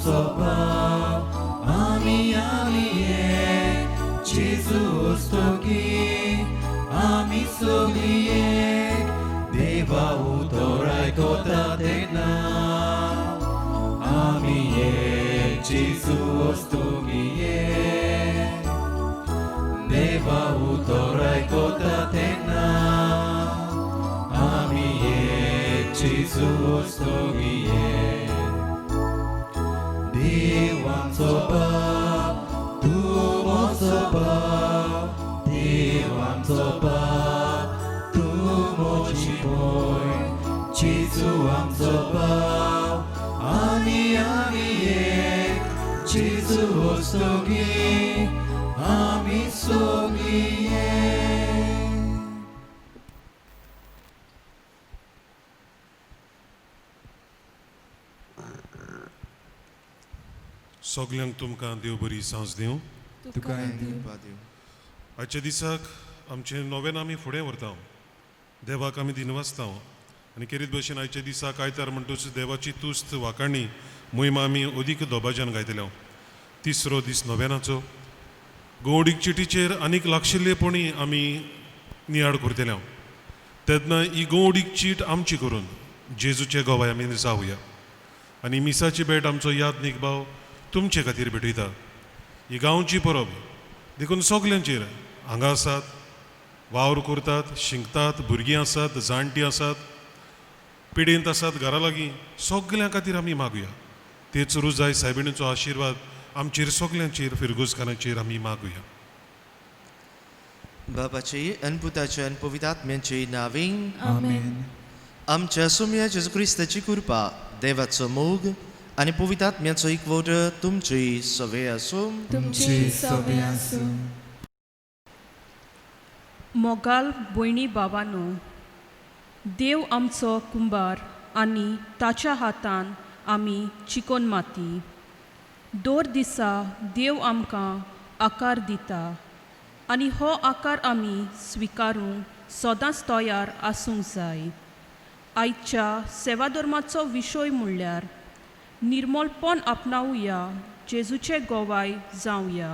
आमचो भाव आमी एक जेजू वस्तोगी आमी सगळी एक देवा उतोराय कोता तेन्ना आमी एक जेजू वस्तोगी एक देवा उतोराय कोता तेन्ना आमी एक जेजू वस्तोगी एक देव आमचो बाप तूं म्हजो बाप देव आमचो बाप तूं म्हजी भयण जेजू आमचो बाप आमी एक जेजू वस्तोगी आमी सगळी एक सगल्यांक तुमकां देव बरी सांज दिवं. तुका आजच्या दिसाक आमचें नवें आमी फुडें व्हरता देवाक आमी दिनवासता आनी खेरीत भशेन आयच्या दिसाक आयतार म्हणटच देवाची तुस्त वाकाणी मोहीम आमी अदीक दोबाज्यान गायतले. तिसरो दीस नव्यानाचो गवडीक चिटीचेर आनीक लागशिल्लेपणी आमी नियाळ करतले. तेन्ना ही गवडीक चीट आमची करून जेजूचे गोवाय आमी जावया आनी मिसाची भेट आमचो याद निगभाव तुमचे खातीर भेटयता. ही गांवची परब देखून सगल्यांचेर हांगा आसात, वावर करतात, शिंकतात, भुरगीं आसात, जाणटीं आसात, पिडेंत आसात, घरा लागीं सगल्यां खातीर आमी मागुया. तेच रुजाय सायबिणीचो आशिर्वाद आमचेर सगल्यांचेर फिरगूजकारांचेर आमी मागुया. बापाचे आनी पुताचे आनी पवित्र आत्म्याचे नांवें आमेन. आमच्या सोम्या जेजू क्रिस्ताची कृपा देवाचो मोग आनी पवित्र आत्म्याचो एकवट तुमची सवे आसूं. तुमची सवे आसूं. मोगाल भयणी भावांनो, देव आमचो कुंभार आनी ताच्या हातान आमी चिकोन माती. दर दिसा देव आमकां आकार दिता आनी हो आकार आमी स्विकारूंक सदांच तयार आसूंक जाय. आयच्या सेवाधर्माचो विशय म्हणल्यार निर्मलपण आपणावया, जेजूचे गोवाय जावया.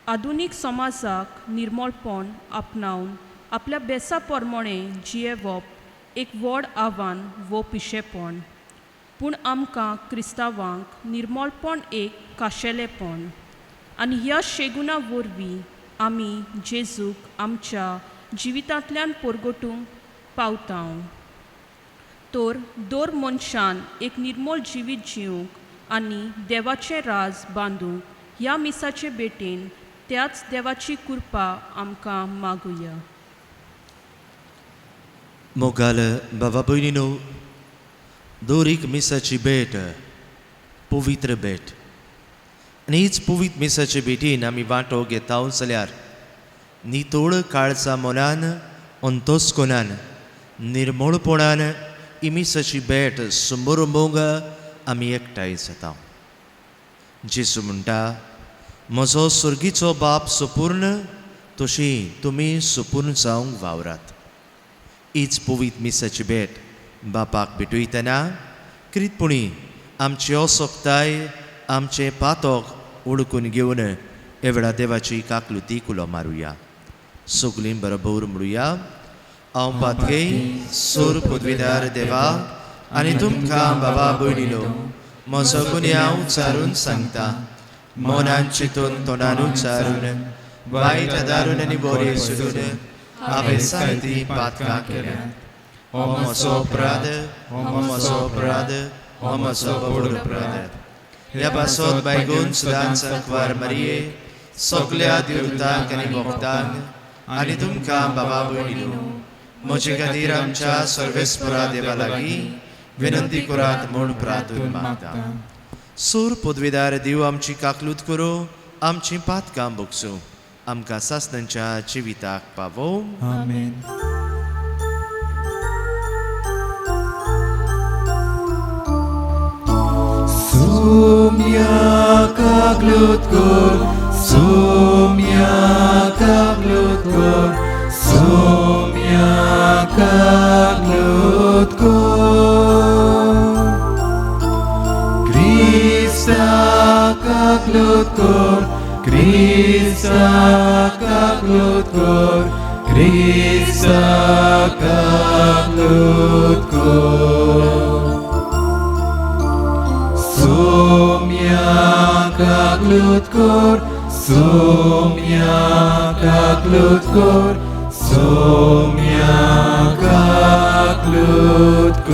आधुनीक समाजाक निर्मलपण आपणावन आपल्या बेसा प्रमाणें जियेवप एक व्हड आव्हान वो पिशेपण. पूण आमकां क्रिस्तांवांक निर्मलपण एक खाशेलेपण आनी ह्या शेगुणा वरवीं आमी जेजूक आमच्या जिवितांतल्यान परगटूंक पावता. तर दर मनशान एक निर्मल जिवीत जिवंक आनी देवाचें राज बांदूंक ह्या मिसाचे भेटेन त्याच देवाची कृपा आमकां मागुया. मोगाल बाबा भयणीनो, दर एक मिसाची भेट पवित्र भेट आनी हीच पवित्र मिसाचे भेटीन आमी वांटो घेता जाल्यार नितोळ काळजा मोनान अंतोस्कोनान निर्मळपणान ही मिसाची भेट समोरंभोवंक आमी एकठांय जाता. जेजू म्हणटा, म्हजो सुर्गीचो बाप सुपूर्ण तशी तुमी सुपूर्ण जावंक वावरात. हीच पवित्र मिसाची भेट बापाक भेटयतना क्रीतपणी आमची असोक्ताय आमचे पातोक ओळखून घेवन एवढा देवाची काकलुती कुलो मारुया. सगलीं बरोबर म्हणुया. हांव पातके सोर पदवीदार देवा आनी तुमकां बाबा भयणीनो म्हजो गुन्यांव हांव उच्चारून सांगता. मोनान चिंतून तोंडान उच्चारून वायट दारून आनी बरें सोडून हांवें सारकी पातकां केल्यात. हो म्हजो अपराध, हो म्हजो अपराध, हो म्हजो व्हड अपराध. ह्या पासत बायगून सदांच अखबार मारये सगल्या देवतांक आनी भक्तांक आनी तुमकां बाबा भयणीनो म्हजे खातीर आमच्या सर्वेस्परा देवा लागीं विनंती करात म्हूण प्रार्थून मागता. सूर पदवीदार देव आमची काकलूत करो, आमची पातकां भोगसूं, आमकां सासणांच्या जिविताक पावो. आमेन. Sumia kaglot kor, sumia kaglot kor, sumia kaglot kor. Krista kaklutkor, Krista kaklutkor. Sumya kaklutkor, Sumya kaklutkor, Sumya kaklutkor.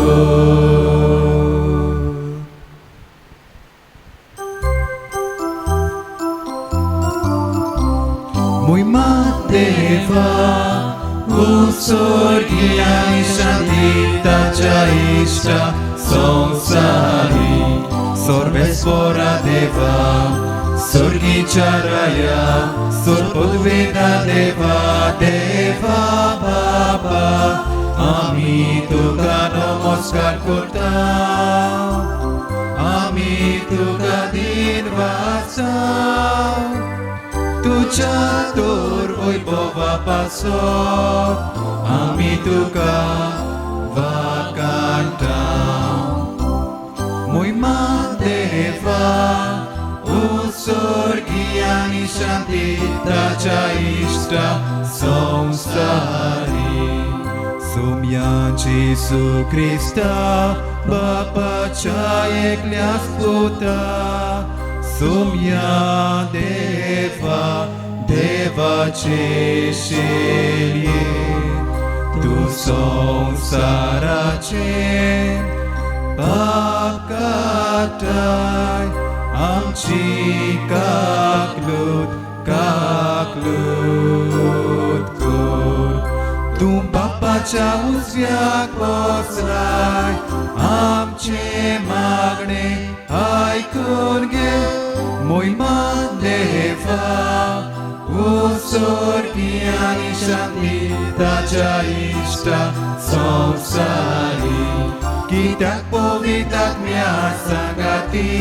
Mój Mateva, usorgia i shantita chaishta sansari, sorvespora deva, sorgi charaya, sorpodveda deva, deva baba, ami tuka namaskar kortam, ami tuka dinvasam. Tuja tur vojbova paso, ami tuka vakantam. Mój Mateva, usorgiani shantita chaishta sansari. Sumya Jesu Krista, Bapa chayek liasputa, Sumya Deva, Deva Cheshilye, Tu sansarachen, Bakatai, Amchi kaklut, kaklut kor. Tu Bapa cha uzviak posrai, Amche magne, aikun ge, Mój Mateva, usorgiani shantita chaishta sansari, kitak povitak miasangati,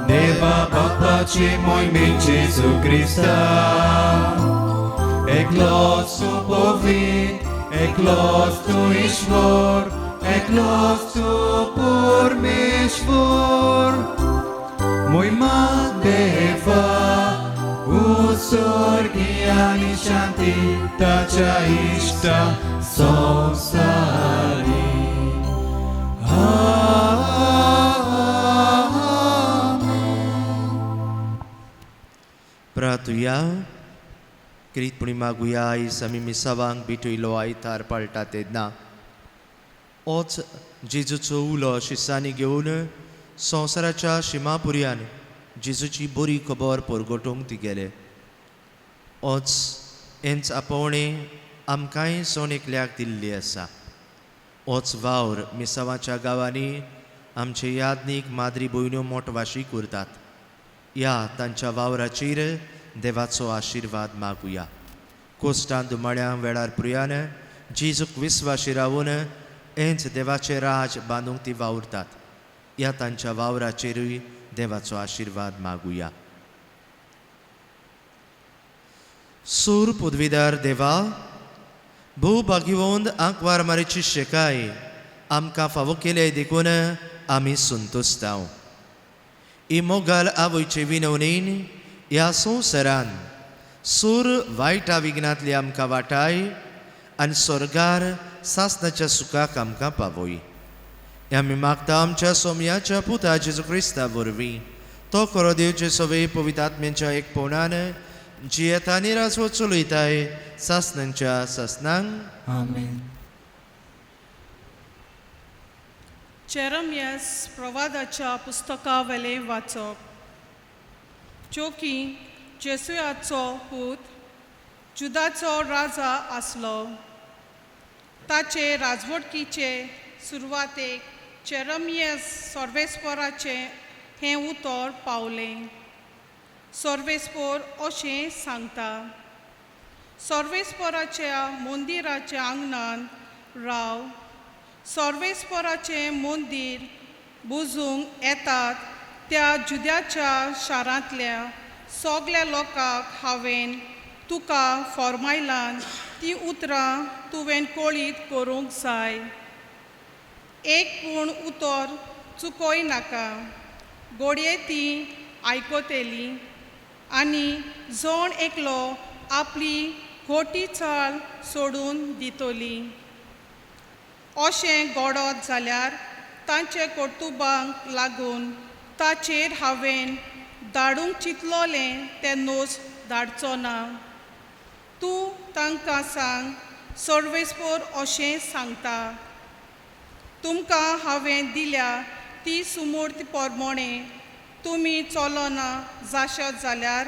Deva Bapa ce mój min Jesu Krista, eklos tu povit, eklos tu Ishvor, eklos tu Purmeshvor. Mój Mateva, usorgiani shantita chaishta sansari. Pratuya, Krit Purnima Guyai Sami Misawang Bituiloai Tar Palta Tedna. Ots Jezucho ulo shisani घेऊन संसाराच्या शिमापुर्यान जेजूची बरी खबर परगटोवंक ती गेले. Ouch हेंच आपोवणे आमकांय सोन एकल्याक दिल्ली आसा. ओच वावर मिसावाच्या गांवांनी आमचे यादनीक माद्री भयण्यो मोटवाशी करतात. या तांच्या वावराचेर देवाचो आशिर्वाद मागुया. कोस्टान दुमाळ्या वेळार पुर्यान जेजूक विस्वाशी रावून हेंच देवाचें राज बांदूंक ती वावुरतात. या तांच्या वावराचेरूय देवाचो आशिर्वाद मागुया. सूर पदवीदार देवा, भोव भाग्यवंत आंकवार मारेची शेकाय आमकां फावो केले देखून आमी संतोश्तांव. ही मोगाल आवयचे विनवणेन ह्या संवसारान सूर वायटा विघ्नांतली आमकां वाटाय आनी स्वर्गार सासणाच्या सुखाक आमकां पावय. आमी मागता आमच्या सोमयाच्या पुता जेजू क्रिस्ता वरवीं. तो खरो देवचे सवे पवित्र आत्म्याच्या एकपणान जियेतानी राजवट चलयताय सासणांच्या सासणांक. आमेन. चेरमियस प्रवादाच्या पुस्तका वेले वाचप. चोकी जेसुयाचो पूत जुदाचो राजा आसलो. ताचे राजवटकीचे सुरवातेक चेरमियस सर्वेस्पराचे हें उतर पावलें. सर्वेस्पर अशें सांगता, सर्वेस्पराच्या मंदिराच्या आंगणान राव. सर्वेस्पराचें मंदीर बुजूंक येतात त्या जुद्याच्या शारांतल्या सगल्या लोकांक हांवें तुका फॉर्मायलान ती उतरां तुवें कळीत करूंक जाय. एक पूण उतर चुकोय नाका. घोडये ती आयकोतेली आनी जोण एकलो आपली खोटी चाल सोडून दितोली. अशें घडत जाल्यार तांचे कर्तुबांक लागून ताचेर हांवें धाडूंक चिंतलोलें तें नोस धाडचो ना. तूं तांकां सांग, सर्वेस्पर अशें सांगता, तुमकां हांवें दिल्या ती सुमूर्त पोरमोणें तुमी चलोना जाशात जाल्यार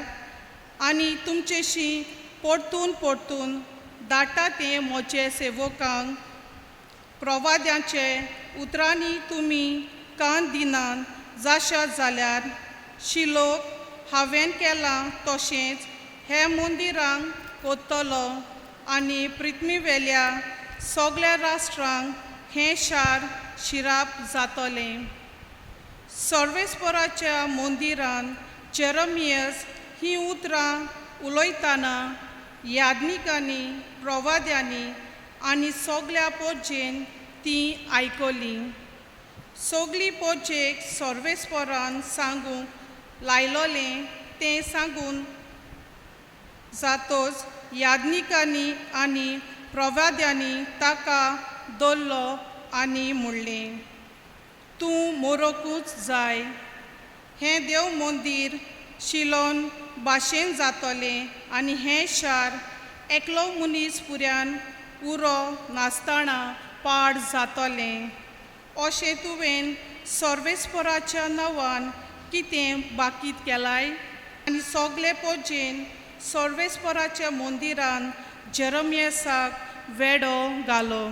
आनी तुमचेशी परतून परतून धाडटा ते म्हजे सेवकांक प्रवाद्यांचे उतरांनी तुमी कान दिनान जाशात जाल्यार शिलोक हांवें केलां तशेंच हे मंदिरांक कोत्तलो आनी पृथ्वीवेल्या सगळ्या राष्ट्रांक हें शार शिराप जातलें. सर्वेस्पराच्या मंदिरान जेरमियस ही उतरां उलयतना याज्ञिकांनी प्रवाद्यांनी आनी सगळ्या पोरजेन तीं आयकलीं. सगळी पोरजेक सर्वेस्परान सांगूंक लायलोलें तें सांगून जातोच याज्ञिकांनी आनी प्रवाद्यांनी ताका धरलो आनी म्हणलें, तूं मरोकूच जाय. हें देव मंदीर शिलोन भाशेन जातलें आनी हें शार एकलो मनीस पुर्यान उरो नासतना पाड जातलें. अशें तुवें सर्वेस्पराच्या नांवान कितें बाकीत केलाय? आनी सगळे पोरजेन सर्वेस्पराच्या मंदिरान जेरमियसाक वेडो घालो.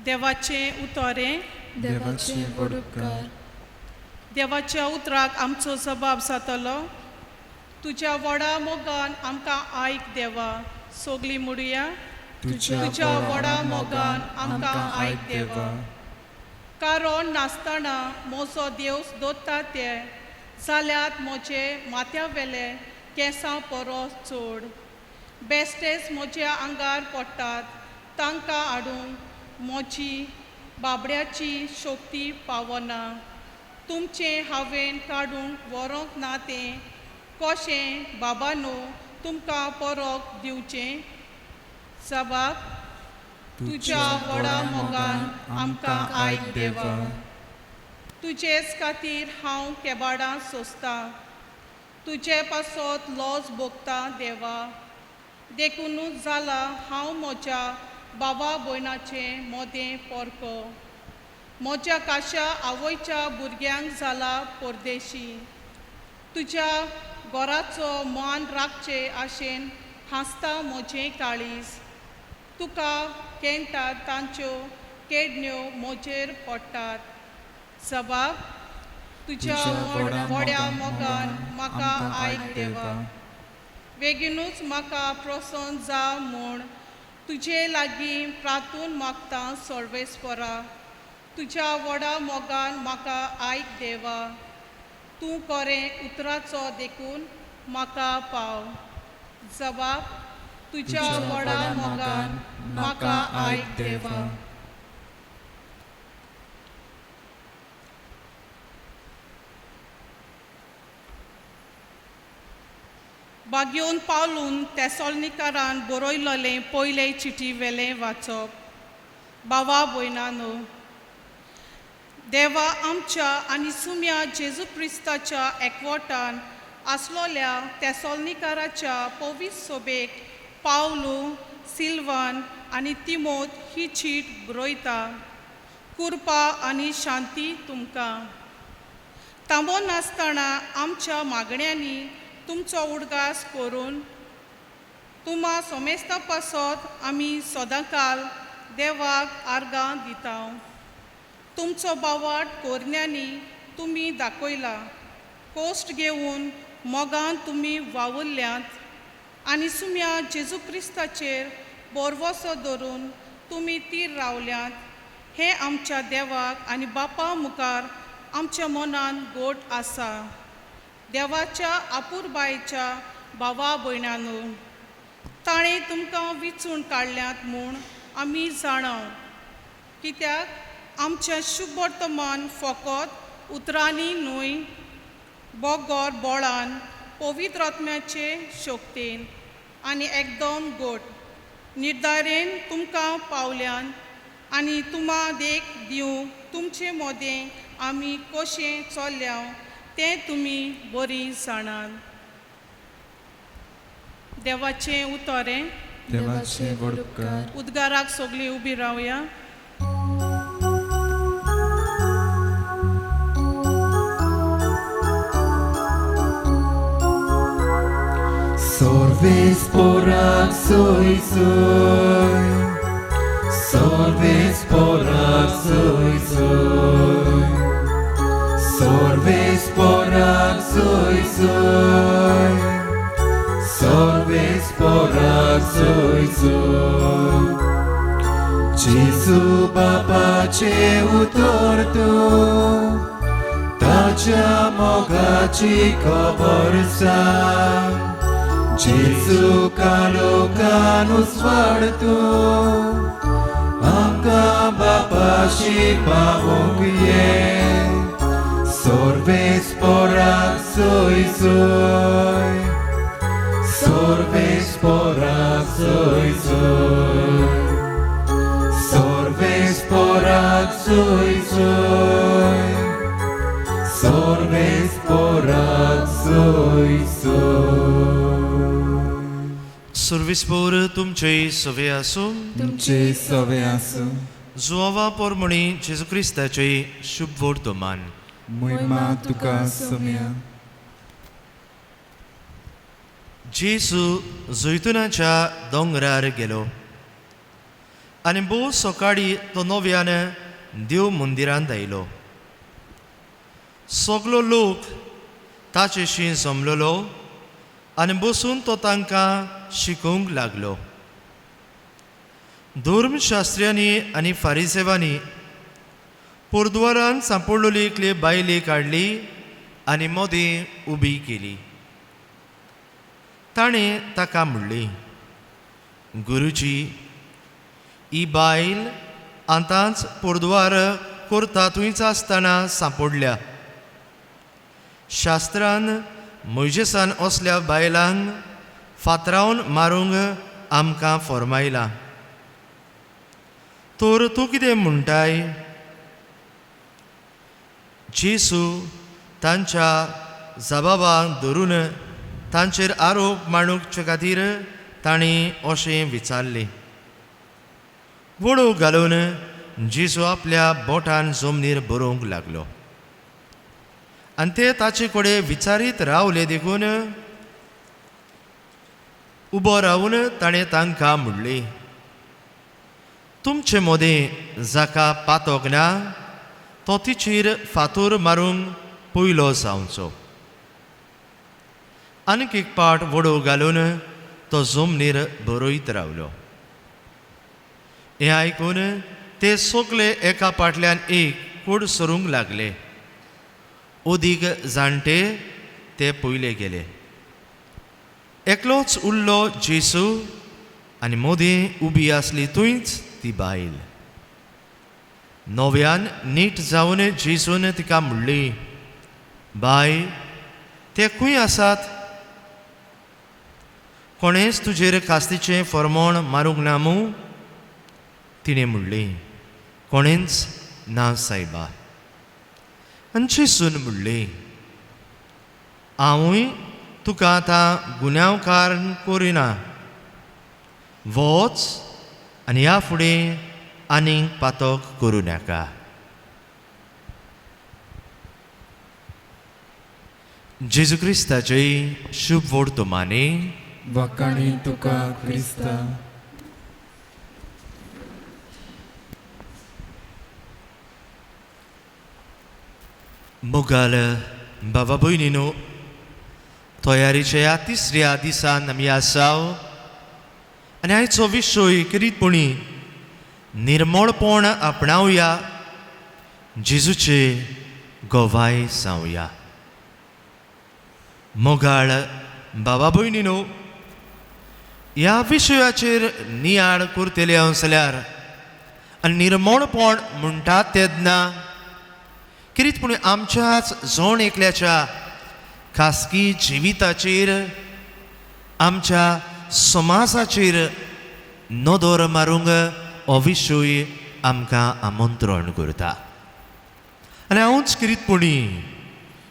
देवाचें उतोरें. देवाचे उपकार. देवाच्या उतराक आमचो जबाब जातलो. तुज्या व्हडा मोगान आमकां आयक देवा. सोगली म्हणुया. तुज्या व्हडा मोगान आमकां आयक देवा. कारण नासतना म्हजो देव दोत्ता ते जाल्यार म्हजे माथ्यावेले केंसां परस चड. बेस्टेच म्हज्या आंगार पडटात तांकां हाडूंक म्हजी बाबड्याची शक्ती पावना. तुमचें हांवें काडूंक व्हरोंक ना तें कशें बाबानो तुमकां परत दिवचें? जबाब, तुज्या व्हडा मोगान आमकां आयक देवा. तुजेच खातीर हांव केबाडां सोंसतां. तुजे पासत लॉस भोगता देवा. देखूनच जाला हांव म्हज्या बाबा भयणाचें मोदें पोरको. म्हज्या काशा आवयच्या भुरग्यांक जाला परदेशी. तुज्या घराचो मान राखचे आशेन हांसता म्हजें काळीज. तुका केंटात तांच्यो केडण्यो म्हजेर पडटात. जबाब, तुज्या व्हड्या मोगान म्हाका आयक देवा. बेगीनूच म्हाका प्रसन्न जा म्हूण तुजे लागीं प्रार्थून मागता सर्वेस्परा. तुज्या व्हडा मोगान म्हाका आयक देवा. तूं कोरें उतराचो देखून म्हाका पाव. जबाब, तुज्या व्हडा मोगान म्हाका आयक देवा. बागयोन पावलून तेसॉलनिकारान बरयलोलें पयले चिटी वेलें वाचप. भावा भयणानो, देवा आमच्या आनी सुम्या जेजू क्रिस्ताच्या एकवटान आसलोल्या तेसॉलनिकाराच्या पवित्र सोबेक पावलू, सिल्वान आनी तिमोथ ही चीट बरयता. कृपा आनी शांती तुमकां. थांबोन नासतना आमच्या मागण्यांनी तुमचो उडगास करून तुमा सोमेस्ता पासत आमी सदांकाल देवाक आर्गां दिता. तुमचो बावाट कोरण्यांनी तुमी दाखयला. कोस्ट घेवन मोगान तुमी वावुरल्यांत आनी सुम्या जेजू क्रिस्ताचेर बोरवोसो धरून तुमी तीर रावल्यांत. हें आमच्या देवाक आनी बापा मुखार आमच्या मनान गोड आसा. देवाच्या आपुरबायेच्या भावा भयणांनो, ताणें तुमकां विचून काडल्यांत म्हूण आमी जाणाव. कित्याक आमचें शुभ वर्तमान फकत उतरांनी न्हय बोगोर बोळान पवित्र आत्म्याचे शोकतेन आनी एकदम गोड निर्धारेन तुमकां पावल्यान आनी तुमा देख दिवंक तुमचे मोदें आमी कशें चल्ल्या तें तुमी बरी जाणात. देवाचें उतोरें. देवाचे व्हड उपकार. उद्गाराक सगळीं उबी रावया. Sorves porak soy soy, sorves porak soy soy, sorves porak soy soy, sorves porak soy soy. Jesu bapaचे उतर तूं, ताच्या मोगाची खबर सांग. Jesu kalukan uswar tu, amka bapashi pahong ye. Sorves porak soy soy, sorves porak soy soy, sorves porak soy soy, sorves porak soy soy. सर्विसपोर तुमचे सवे आसूं. तुमचे सवे आसूं. जुवावा पोरमणी जेजू क्रिस्ताचे शुभ वर्तमान. महिमा तुका सोम्या. जेजू जैतुनाच्या दोंगरार गेलो आनी भोव सकाळी तो नव्यान देव मंदिरांत आयलो. सगलो लोक ताचेशी जमलेलो आनी बसून तो तांकां शिकोवंक लागलो. धर्मशास्त्र्यांनी आनी फारिसेवांनी पोरद्वारांत सांपडलेली एकली बायली काडली आनी मदीं उबी केली. ताणें ताका म्हणली, गुरुजी, ही बायल आतांच पोरद्वार करता थंयच आसतना सांपडल्या. शास्त्रान मोइजेसान असल्या बायलांक फातरावन मारूंक आमकां फरमायलां. तर तूं कितें म्हणटाय? जेजू तांच्या जबाबाक धरून तांचेर आरोप मांडूचे खातीर ताणें अशें विचारलें. वडो घालून जेजू आपल्या बोटान जमनीर बरोवंक लागलो आनी ते ताचे कडेन विचारीत रावले. देखून उबो रावन ताणें तांकां म्हणलें, तुमचे मदें जाका पातोक ना तो तिचेर फातोर मारूंक पयलो जावचो. आनीक एक पाट वडो घालून तो जमनीर बरयत रावलो. हें आयकून ते सगळे एका पाटल्यान एक कूड सरूंक लागले. ओदीक जाणटे ते पयले गेले. एकलोच उरलो जेजू आनी मदीं उबी आसली थंयच ती बायल. नव्यान नीट जावन जेजून तिका म्हणली, बाय, ते खंय आसात? कोणेंच तुजेर कास्तीचें फर्मोण मारूंक ना मू? तिणें म्हणलें, कोणेंच ना सायबा. आनी जेजून म्हणलें, हांवूय तुका आतां गुन्यांवकार करिना. वच आनी ह्या फुडें आनीक पातोक करूं नाका. जेजू क्रिस्ताचे शुभ वर्तमाने. वकाणी तुका क्रिस्ता. मोगाल बाबा भयणीनो, तयारीच्या ह्या तिसऱ्या दिसान आमी आसाव आनी आयचो विशय करीतपणी निर्मळपण आपणावया, जेजूचे गोवाय जावया. मोगाळ बाबा भयणीनो, ह्या विशयाचेर नियाळ करतले जाल्यार आनी निर्मळपण म्हणटात तेन्ना किरीत आमच्याच जोण एकल्याच्या खासगी जिविताचेर आमच्या समाजाचेर नदर मारूंक हो विशय आमकां आमंत्रण करता. आनी हांवूच किरीतपणी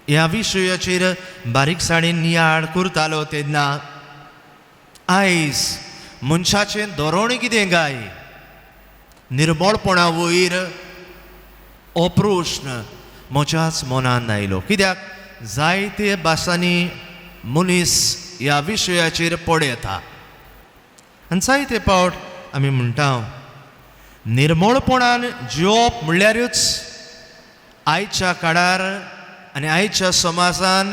ह्या विशयाचेर बारीकसाणेन नियाळ करतालो तेन्ना आयज मनशाचें धोरण कितें काय निर्मळपणा वयर हो प्रश्न म्हज्याच मनांत आयलो. कित्याक जायते भासांनी मनीस ह्या विशयाचेर पडयता आनी जायते फावट आमी म्हणटा निर्मळपणान जिवप म्हणल्यारूच आयच्या काळार आनी आयच्या समाजान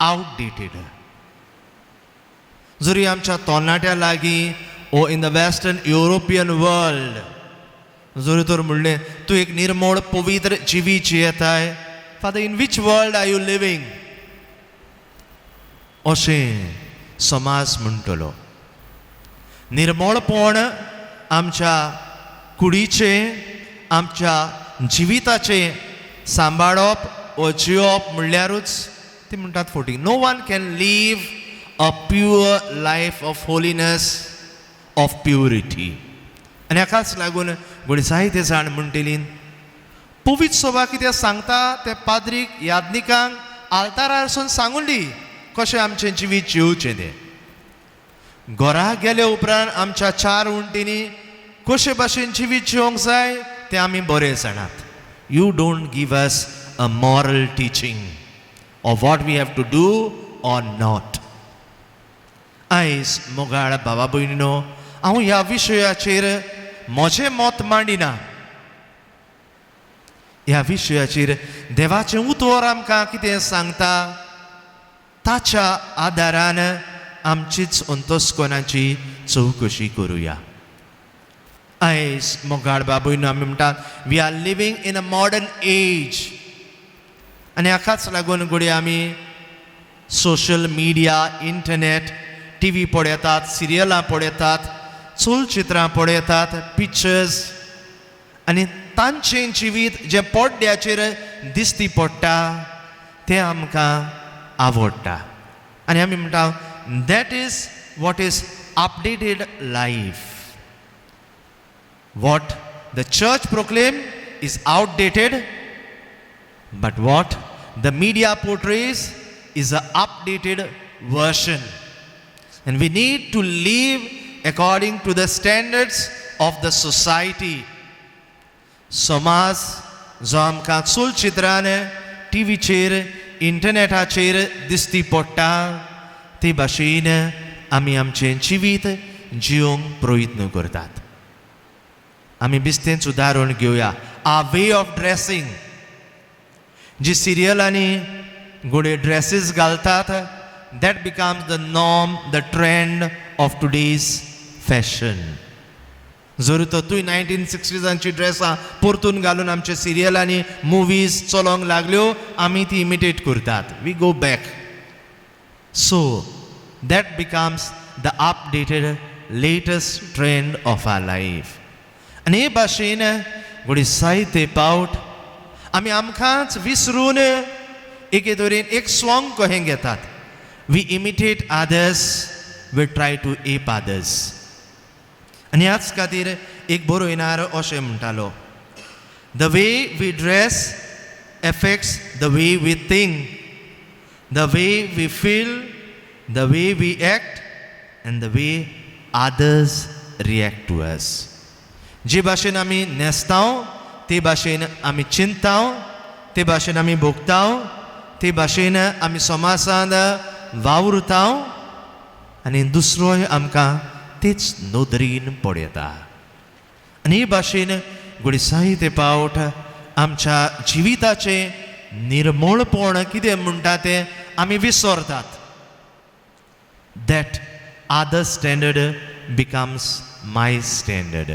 आवटडेटेड. जरी आमच्या तरणाट्या लागीं ओ in the western European world जरी तर म्हणलें तूं एक निर्मळ पवित्र जिवी जियेताय, father in which world are you living अशें समाज म्हणटलो. निर्मळपण आमच्या कुडीचें आमच्या जिविताचें सांबाळप व जिवप म्हणल्यारूच ते म्हणटात फोटी. No one can live a pure life of holiness of purity. आनी हाकाच लागून कोणी जायते जाण म्हणटली पवित्र सभा कितें सांगता ते पाद्रीक यादनिकांक आल्तारार वचून सांगून दी कशें आमचें जिवीत जिवचें तें. घरा गेले उपरांत आमच्या 4 वण्टींनी कशे भाशेन जिवीत जिवंक जाय तें आमी बरें जाणात. You don't give us a moral teaching of what we have to do or not. आयज मोगाळ भावा भयणीनो, हांव ह्या विशयाचेर म्हजें मत मांडिना. ह्या विशयाचेर देवाचें उतर आमकां कितें सांगता ताच्या आदारान आमचीच अंतस्करणाची चवकशी करुया. आयज मोगाळ बाबून आमी म्हणटात we are living in a modern age. आनी हाकाच लागून घडये आमी सोशल मिडिया, इंटरनेट, टीव्ही पळयतात, सिरियलां पळयतात, चलचित्रां पळयतात, पिक्चर्स, आनी तांचें जिवीत जें पड्ड्याचेर दिसती पडटा तें आमकां आवडटा. आनी आमी म्हणटा that is what is updated life. What the church proclaim is outdated, but what the media portrays is an updated version. And we need to live according to the standards of the society. समाज जो आमकां चलचित्रान, टीव्हीचेर, इंटरनेटाचेर दिसती पडटा ते भाशेन आमी आमचें जिवीत जिवंक प्रयत्न करतात. आमी बिस्तेंच उदाहरण घेवया. आ वे ऑफ ड्रेसिंग. जी सिरियलांनी घोडे ड्रेसीस घालतात that becomes the norm, the trend of today's fashion. जर तर तुवें 1960s ड्रेसां परतून घालून आमच्या सिरियलांनी मुवीज चलोंक लागल्यो आमी ती इमिटेट करतात. We go back. So that becomes the updated latest trend of our life. आनी हे भाशेन घोडी जायते फावट आमी आमकांच विसरून एके तरेन एक सॉंग कहें घेतात. We imitate others, we try to ape others. आनी ह्याच खातीर एक बरोयणार अशें म्हणटालो the way we dress affects the way we think, the way we feel, the way we act and the way others react to us. जे भाशेन आमी न्हेसतांव ते भाशेन आमी चिंतांव, ते भाशेन आमी भोगतांव, ते भाशेन आमी समाजांत वावुरतांव आनी दुसरोय आमकां तेच नदरेन पळयता. आनी हे भाशेन घोडी जायते फावट आमच्या जिविताचें निर्मळपण कितें म्हणटा तें आमी विसरतात. That other standard becomes my standard.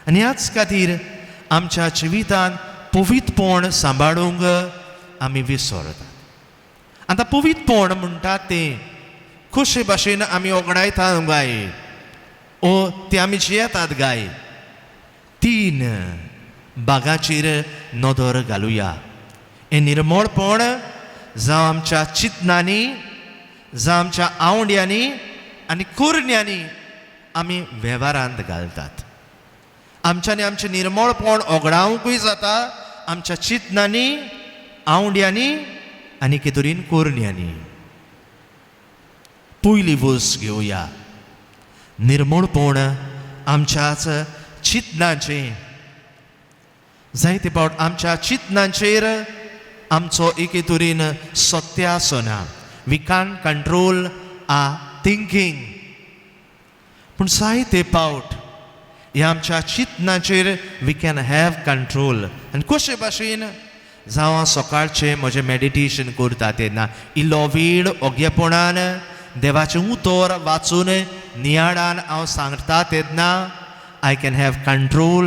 आनी ह्याच खातीर आमच्या जिवितांत पवित्रपण सांबाळूंक आमी विसरतात. आतां पवित्रपण म्हणटात तें कशे भाशेन आमी वगडायतात गाय ओ ते आमी जियेतात गाय. 3 भागाचेर नदर घालुया. हें निर्मळपण जावं आमच्या चिंतनांनी जावं आमच्या आवंड्यांनी आनी कुरण्यांनी आमी वेव्हारांत घालतात. आमच्यांनी आमचें निर्मळपण ओगडावंकूय जाता आमच्या चिंतनांनी आवंड्यांनी आनी कितुरीन कुरण्यांनी. पयली वस्त घेवया. निर्मळपण आमच्याच चिंतनाचें. जायते फावट आमच्या चिंतनाचेर आमचो एके तरेन सत्य आसना. We can't control our thinking. पूण जायते फावट ह्या आमच्या चिंतनाचेर वी कॅन हॅव कंट्रोल. आनी कशे भाशेन जावं सकाळचें म्हजें मॅडिटेशन करता तेन्ना इल्लो वेळ ओग्यपणान देवाचें उतर वाचून नियाळान हांव सांगता तेन्ना I can have control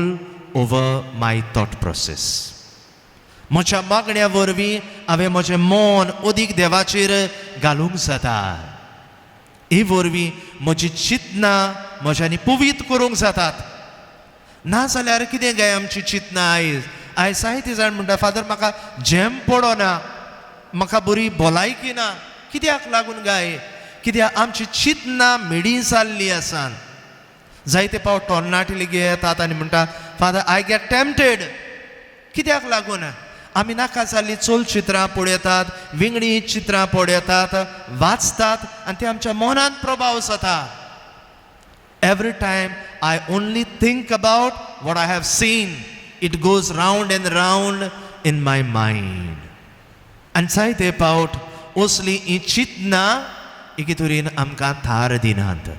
over my thought process. म्हज्या मागण्या वरवीं हांवें म्हजें मन अदीक देवाचेर घालूंक जाता. हे वरवीं म्हजी चिंतनां म्हज्यांनी पवित्र करूंक जातात. नाजाल्यार कितें गाय आमची चिंतनां आयज जायते जाण म्हणटा फादर म्हाका झेम पडना, म्हाका बरी भलायकी ना. कित्याक लागून गाय? कित्याक आमची चिंतनां मेडी जाल्लीं आसात. जायते फावट तरणाटे लेगीत येतात आनी म्हणटा फादर आय गेट टेम्पटेड. कित्याक लागून? आमी नाका जाल्लीं चलचित्रां पळयतात, विंगडी चित्रां पळयतात, वाचतात आनी ते आमच्या मनांत प्रभाव जाता. Every time I only think about what I have seen. It goes round end round in my mind. आनी जायते फावट असली ही चिंतनां एके तरेन आमकां थार दिनात.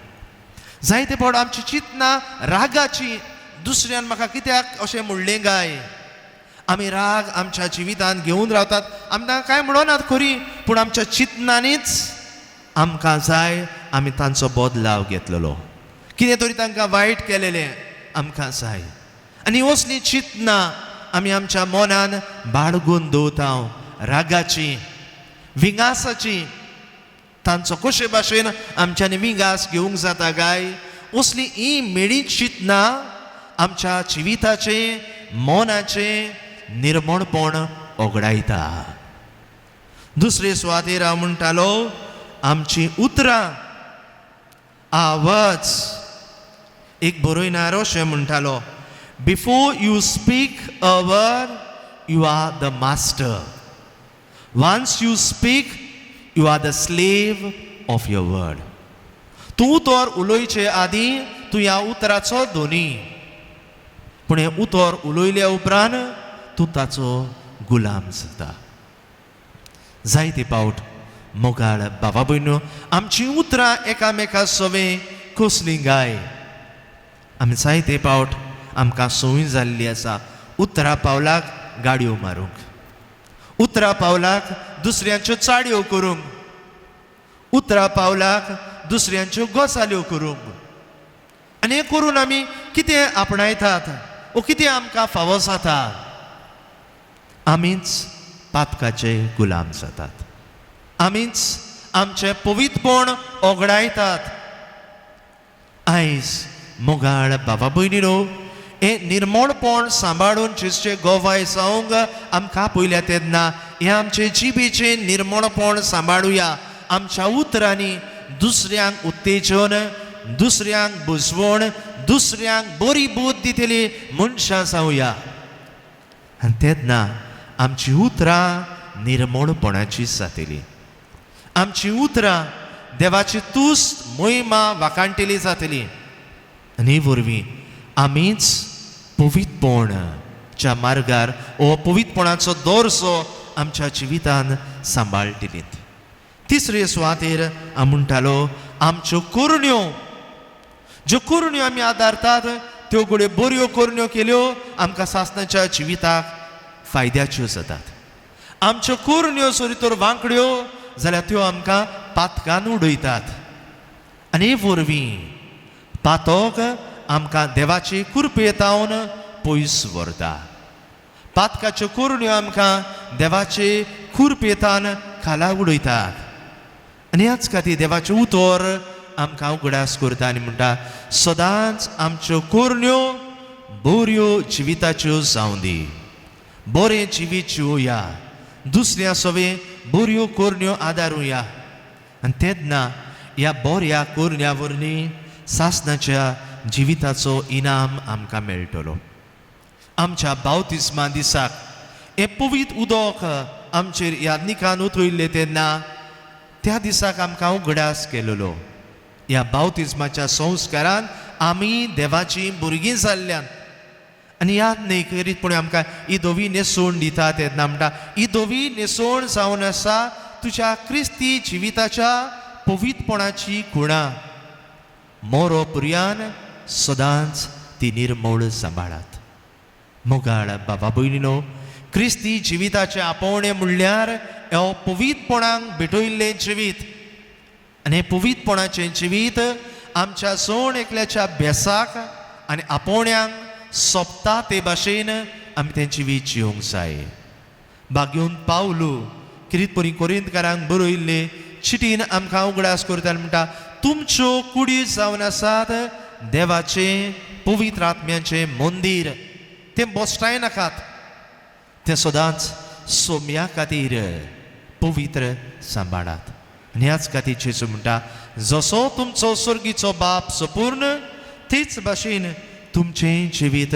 जायते फावट आमची चिंतनां रागाची. दुसऱ्यान म्हाका कित्याक अशें म्हणलें गाय? आमी राग आमच्या जिवितांत घेवन रावतात. आमकां कांय म्हणनात खरी, पूण आमच्या चिंतनांनीच आमकां जाय आमी तांचो बदलाव घेतलेलो. कितें तरी तांकां वायट केलेलें आमकां जाय. आनी असली चिंतनां आमी आमच्या मनान बाळगून दवरता. रागाची, विंगासाची. तांचो कशे भाशेन आमच्यांनी विंगास घेवंक जाता गाय? असली ही मेळी चिंतनां आमच्या जिविताचें मनाचें निर्मळपण ओगडायता. दुसरे सुवातेर हांव म्हणटालो आमची उतरां आवाज. एक बरयणार अशें म्हणटालो before you speak a word you are the master. Once you speak you are the slave of your word. तूं उतर उलोवचे आदीं तूं ह्या उतराचो धोनी, पूण हें उतर उलयल्या उपरांत तूं ताचो गुलाम जाता. जायते फावट मोगाळ बाबा भयणो आमची उतरां एकामेका सवे कसली गाय? आमी जायते फावट आमकां संवय जाल्ली आसा उतरां पावलाक गाडयो मारूंक, उतरां पावलाक दुसऱ्यांच्यो चाडयो करूंक, उतरां पावलाक दुसऱ्यांच्यो गजाल्यो करूंक. आनी हें करून आमी कितें आपणायतात ओ कितें आमकां फावो जाता? आमीच पातकाचे गुलाम जातात. आमीच आमचें पवित्रपण ओगडायतात. आयज मोगाळ बाबा भयणीनो हें निर्मळपण सांबाळून जिसचें गोवाय जावंक आमकां पयल्या तेन्ना हें आमचें जिबेचें निर्मळपण सांबाळुया. आमच्या उतरांनी दुसऱ्यांक उत्तेजन, दुसऱ्यांक बुजवण, दुसऱ्यांक बरी बोध दितली मनशां जावया. आनी तेन्ना आमची उतरां निर्मळपणाची जातली. आमची उतरां देवाची तुस्त मोहिमा वाखाणटली जातली. आनी वरवीं आमीच पवित्रपणाच्या मार्गार हो पवित्रपणाचो दर्जो आमच्या जिवितांत सांबाळटलीत. तिसरे सुवातेर हांव म्हणटालो आमच्यो कुरण्यो. ज्यो कुरण्यो आमी आदारतात त्यो घडये बऱ्यो कुरण्यो केल्यो आमकां सासणाच्या जिविताक फायद्याच्यो जातात. आमच्यो कुरण्यो जरी तर वांकड्यो जाल्यार त्यो आमकां पातकान उडयतात. आनी वरवीं पातोक आमकां देवाची कृपेतावन पयस व्हरता. पातकाच्यो कुरण्यो आमकां देवाचे कृपेतान खाला उडयतात. आनी ह्याच खातीर देवाचें उतर आमकां उगडास करता आनी म्हणटा सदांच आमच्यो कुरण्यो बऱ्यो जिविताच्यो जावं दी. बरें जिवीत जिवया, दुसऱ्या सवे बऱ्यो कोरण्यो आदारुया आनी तेन्ना ह्या बऱ्या कोरण्या वरवीं सासणाच्या जिविताचो इनाम आमकां मेळटलो. आमच्या बावतिस्मा दिसाक हे पवित्र उदक आमचेर ह्या निकान उतरयल्लें तेन्ना त्या दिसाक आमकां उगडास केलेलो. ह्या बावतिस्माच्या संस्कारान आमी देवाची भुरगीं जाल्ल्यान आनी याद न्ही करीतपणे आमकां ही धवी न्हेसोवन दिता तेन्ना म्हणटा ही धवी न्हेसोवन जावन आसा तुज्या क्रिस्ती जिविताच्या पवित्रपणाची खुणां. मोरो पर्यान सदांच ती निर्मळ सांबाळात. मोगाळ बाबा भयणीनो, क्रिस्ती जिविताचे आपोवणें म्हणल्यार हो पवित्रपणाक भेटयल्लें जिवीत आनी हे पवित्रपणाचें जिवीत आमच्या सोण एकल्याच्या बेसाक आनी आपोवण्यांक सोंपता ते भाशेन आमी तें जिवीत जिवंक जाय. बागेवन पावलू किरीतपरी कोरिंतकारांक बरयल्ले चिटीन आमकां उगडास करता म्हणटा तुमच्यो कुडी जावन आसात देवाचें पवित्र आत्म्याचें मंदीर. तें बोस्टाय नाकात, तें सदांच सोम्या खातीर पवित्र सांबाळात. आनी ह्याच खातीर जेजू म्हणटा जसो तुमचो स्वर्गीचो बाप सपूर्ण तेच भाशेन तुमचें जिवीत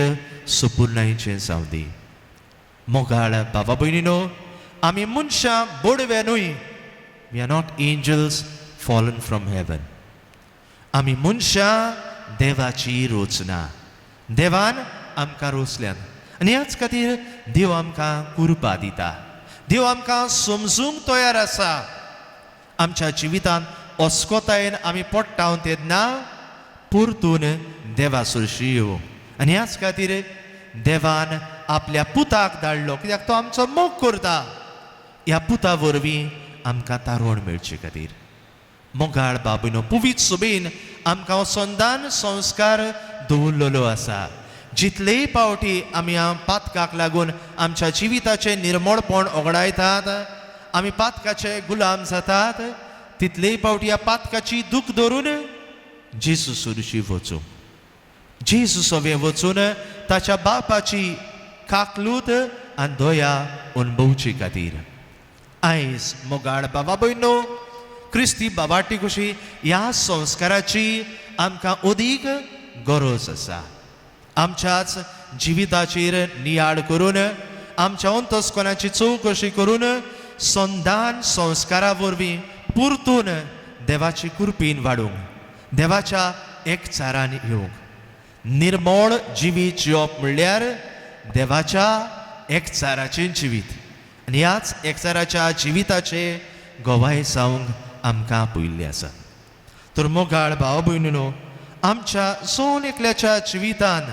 सपूर्णायेचें जावं दी. मोगाळ बाबा भयणीनो, आमी मनशां बोडव्यानूय we are not angels fallen from heaven. आमी मनशां देवाची रोचना. देवान आमकां रोचल्यान आनी ह्याच खातीर देव आमकां कृपा दिता. देव आमकां समजूंक तयार आसा. आमच्या जिवितांत अस्कोतायेन आमी पडटा तेन्ना परतून देवा सुरशी येवंक आनी ह्याच खातीर देवान आपल्या पुताक धाडलो कित्याक तो आमचो मोग करता. ह्या पुता वरवीं आमकां तारोण मेळचे खातीर. मोगाळ बाबूनो, पवित्र सभेन आमकां संदान संस्कार दवरलेलो आसा. जितलेय पावटी आमी पातकाक लागून आमच्या जिविताचें निर्मळपण ओगडायतात, आमी पातकाचे गुलाम जातात, तितलेय पावटी ह्या पातकाची दूख धरून जेजू सुरशी वचूं. जेजू सवे वचून ताच्या बापाची काकलूत आनी दया अणभवचे खातीर. आयज मोगाळ बाबा भयणो, क्रिस्ती बाबाटी कशी ह्या संस्काराची आमकां अदीक गरज आसा. आमच्याच जिविताचेर नियाळ करून आमच्या अंतस्करणाची चवकशी करून संदान संस्कारा वरवीं परतून देवाची कृपेन वाडूंक, देवाच्या एकचारान येवंक. निर्मळ जिवीत जिवप म्हणल्यार देवाच्या एकचाराचें जिवीत आनी ह्याच एकचाराच्या जिविताचे गोवाय जावंक आमकां पयल्ले आसा. तर मोगाळ भाव भयणीनो, आमच्या सोन एकल्याच्या जिवितान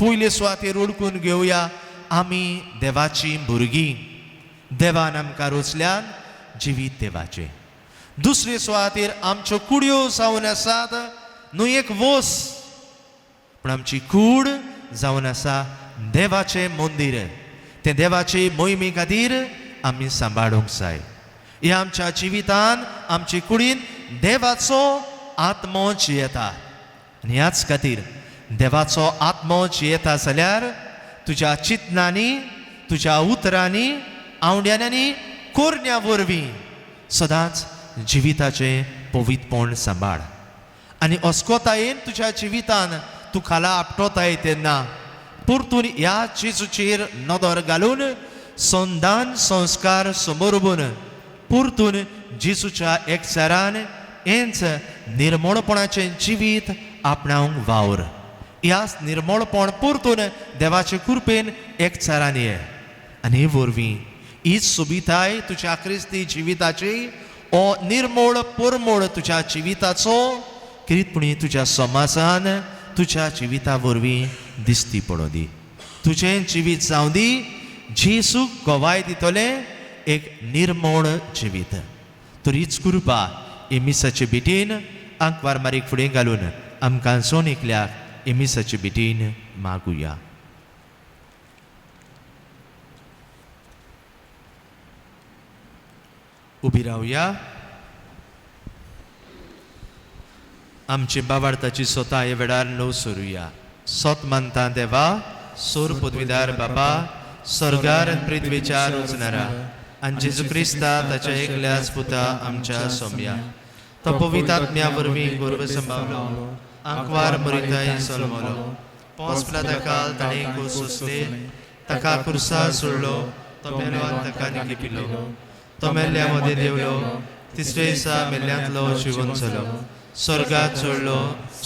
पयले सुवातेर ओळखून घेवया आमी देवाची भुरगीं. देवान आमकां रोचल्यान जिवीत देवाचें. दुसरे सुवातेर आमच्यो कुडयो जावन आसात न्हू एक वस, पूण आमची कूड जावन आसा देवाचें मंदीर. तें देवाचे मोहिमे खातीर आमी सांबाळूंक जाय. ह्या आमच्या जिवितान आमचे कुडीन देवाचो आत्मो जियेता आनी ह्याच खातीर देवाचो आत्मो जियेता जाल्यार तुज्या चिंतनांनी, तुज्या उतरांनी, आवड्यांनी, कोरण्या वरवीं सदांच जिविताचें पवित्रपण सांबाळ. आनी अस्कोतायेन तुज्या जिवितान तूं खाला आपटोताय तेन्ना परतून ह्या जेजूचेर नदर घालून संदान संस्कार समोरून परतून जेजूच्या एकचारान हेंच निर्मळपणाचें जिवीत आपणावंक वावर. ह्याच निर्मळपण परतून देवाचे कृपेन एकचारान ये आनी हे वरवीं हीच सोबिताय तुज्या क्रिस्ती जिविताची हो निर्मळ परमळ तुज्या जिविताचो किरीतपणी तुज्या समाजान तुज्या जिविता वरवीं दिसती पडो दी. तुजें जिवीत जावं दी जेजूक गोवाय दितलें एक निर्मळ जिवीत. तर हीच कृपा हे मिसाचे बेटीन आंकवार मारीक फुडें घालून आमकां सोन एकल्याक हे मिसाचे बेटीन मागुया. उबी रावया. आमचे बाबार्थाची स्वता हे वेळार णव सोरुया. सोत मानता देवा, सोर पदवीदार बाबा, स्वर्गार पृथ्वीच्या रोजनारा आनी जेजू क्रिस्ता ताच्या एकल्याच पुता आमच्या सोम्या तो पवित्र आत्म्या वरवीं गोरव संभावलो आंकवार मरिताय सलमलो पोंस पिलाताकाल ताणें खूब सोंसले ताका क्रुसार सोडलो तो मेलो आनी ताका निखिपिलो तो मेल्ल्या मदें देवलो तिसरे दिसा मेल्ल्यांतलो जिवंत जालो स्वर्गात चडलो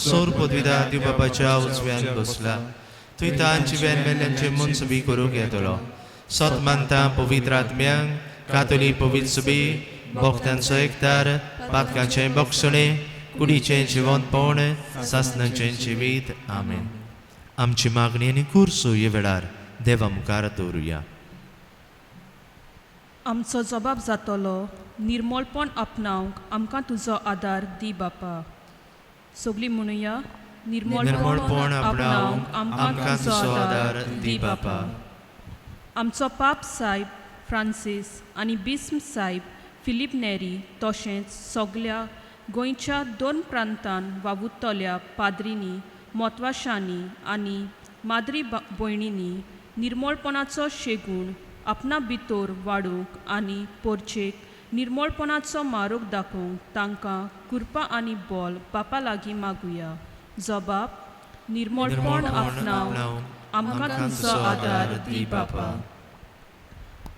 सोर पदवीदार दिव बापाच्या उजव्यान बसला थंय तां जिव्यान मेल्ल्यांचे मनस बी करूंक येतलो सत मानता पवित्र आत्म्यांक कातोलीक पवित्र सुबी भक्तांचो एकतार पातकांचें बक्षणें कुडीचें जिवंतपण सासणांचें जिवीत आमेन. आमची मागणी आनी कुर्सो ह्या वेळार देवा मुखार दवरुया. आमचो जबाब जातलो निर्मळपण आपणावंक आमकां तुजो आदार दी बापा. सगळीं म्हणुया निर्मळपण आपणावंक आमकां तुजो आदार दी बापा. आमचो पाप साहेब फ्रांसीस आनी बिस्म साहेब फिलीप नेरी तशेंच सगळ्या गोंयच्या 2 प्रांतांत वावुरतल्या पाद्रींनी मोतवाशांनी आनी माद्री भयणींनी निर्मळपणाचो शेगूण आपणा भितर वाडूंक आनी पोरचेक निर्मळपणाचो मार्ग दाखोवंक तांकां कृपा आनी बोल बापा लागीं मागुया. जबाब निर्मळपण आपणावंक आमकां तुजो आदार दी बापा.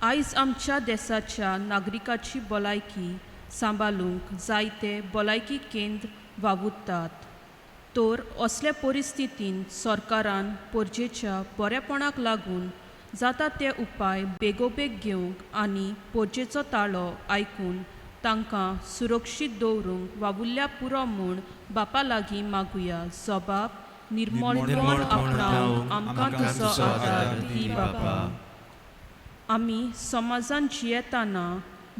आयज आमच्या देशाच्या नागरिकाची भलायकी सांबाळूंक जायते भलायकी केंद्र वावुरतात. तर असले परिस्थितींत सरकारान पोरजेच्या बरेपणाक लागून जाता ते उपाय बेगोबेग घेवंक आनी पोरजेचो ताळो आयकून तांकां सुरक्षीत दवरूंक वावुरल्या पुरो म्हूण बापा लागीं मागुया. जबाब निर्मळपण आपणावंक आमकां तुजो आदार दी बापा. आमी समाजान जियेताना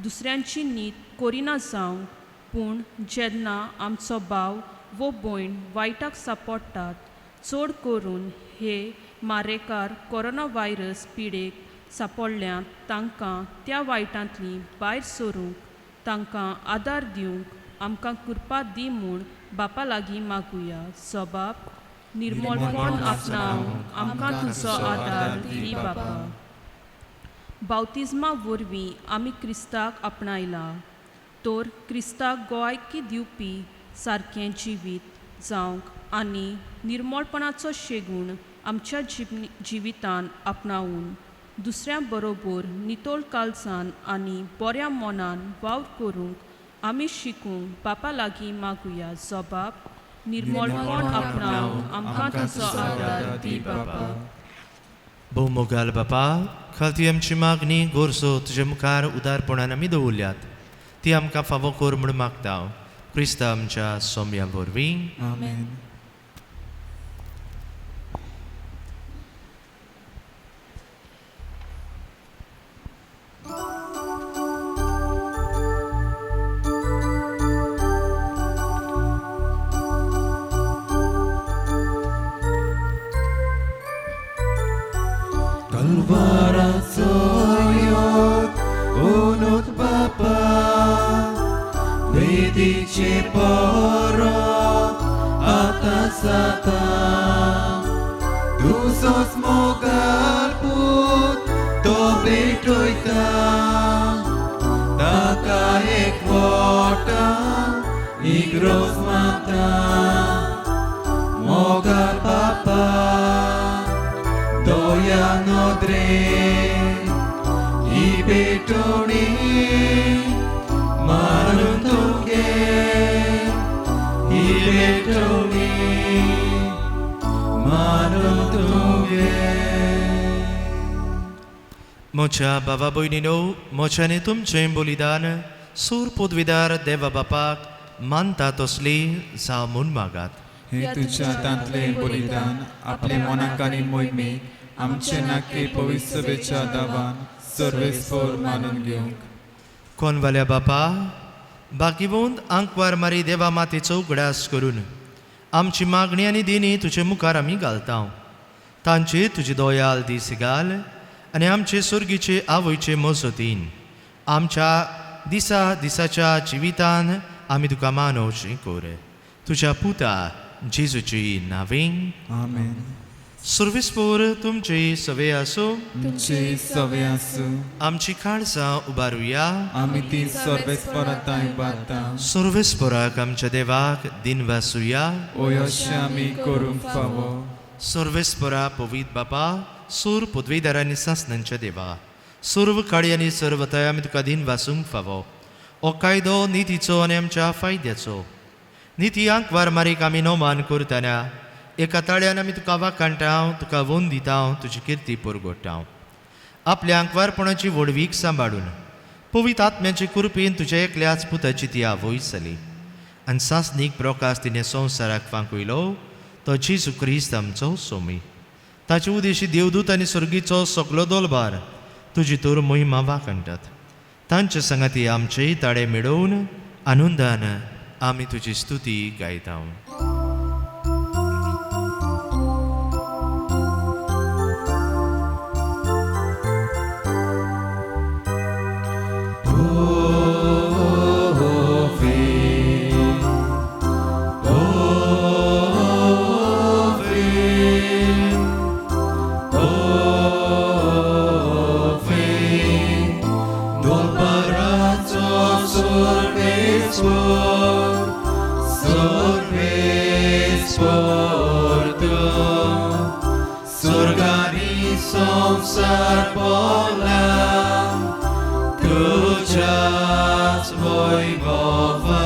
दुसऱ्यांची नीत करिना जावं पूण जेन्ना आमचो भाव वो भयण वायटाक सांपडटात चड करून हे मारेकार कोरोना व्हायरस पिडेक सांपडल्यात तांकां त्या वायटांतली भायर सरूंक तांकां आदार दिवंक आमकां कृपा दी म्हूण बापा लागीं मागुया. जबाब निर्मळपण आपणावंक आमकां तुजो आदार दी बापा. बावतिजमा वरवीं आमी क्रिस्ताक आपणायला तर क्रिस्ताक गोवायकी दिवपी सारकें जिवीत जावंक आनी निर्मळपणाचो शेगूण आमच्या जिवितान आपणावून दुसऱ्या बरोबर नितोळ काळजान आनी बऱ्या मनान वावर करूंक आमी शिकूंक बापा लागीं मागुया. जबाब निर्मळपण आपणावंक आमकां तुजो आदार दी बापा. भोव मोगाल बापा खालती आमची मागणी गोरसो तुजे मुखार उदारपणान आमी दवरल्यात ती आमकां फावो कर म्हूण मागता क्रिस्ता आमच्या सोम्या वरवीं. आमेन. Kalvaraco jod, unut Bapa, wyjdziecie porok, atas atam. Tu sos mogal put, to bytuj tam, taka jak kwota, i gros mata, mogal Bapa. Doiano dre i betoni maruntuke i betoni maruntuke. मोच्या बाबा भयणीनो मोच्याने तुमचें बलिदान सूर पदवीदार देवा बापाक मानता तसली जाव म्हूण मागात. हे तुझ्या हातांतले बलिदान आपले मोनाक आनी मोहिमेक आमचे नाके पवित्र सभेच्या दावान सर्वेस्पर मानून घेवंक. कोणवाल्या बापा बाकीवंत आंकवार मारी देवा मातेचो उगडास करून आमची मागणी आनी देणी तुजे मुखार आमी घालता. तांचे तुजी दोयाल दीस घाल आनी आमचे सुर्गीचे आवयचे मजतीन आमच्या दिसाच्या जिवितान आमी तुका मानोवचें कर तुज्या पुता जेजूची नांवें. आमेन. सर्वेस्पोर तुमची सवे आसूं तुमचे सवे आसूं आमची काळजां उबारुया आमी ती सर्वेस्पराताय बाता सर्वेस्पोराक आमच्या देवाक दिन वासुया ओय अशें आमी करूंक फावो सर्वेस्परा पवित बापा सूर पदवीधर आनी सासणांच्या देवा सर्व काळी आनी सर्वताय आमी तुका दिन वासूंक फावो हो कायदो नितीचो आनी आमच्या फायद्याचो निती आंकवार मारीक आमी नोमान करतना एका ताळ्यान आमी तुका वाखाणटाव तुका वोन दिताव तुजी किर्ती परगोडटाव आपल्या आंकवारपणाची व्हडवीक सांबाळून पवित आत्म्याचे कृपेन तुज्या एकल्याच पुताची ती आवय जाली आनी सासनीक प्रकाश तिणें संवसाराक फांकयलो तो जेजू क्रिस्त आमचो सोमी ताचे उदेशी देवदूत आनी सर्गीचो सगलो दोलबार तुजी तर मोहिमा वाखाणटात तांचे संगाती आमचे ताळे मेळोवन आनंदान आमी तुजी स्तुती गायताव Sorgani संसार पोला तुझ्याच वैभवा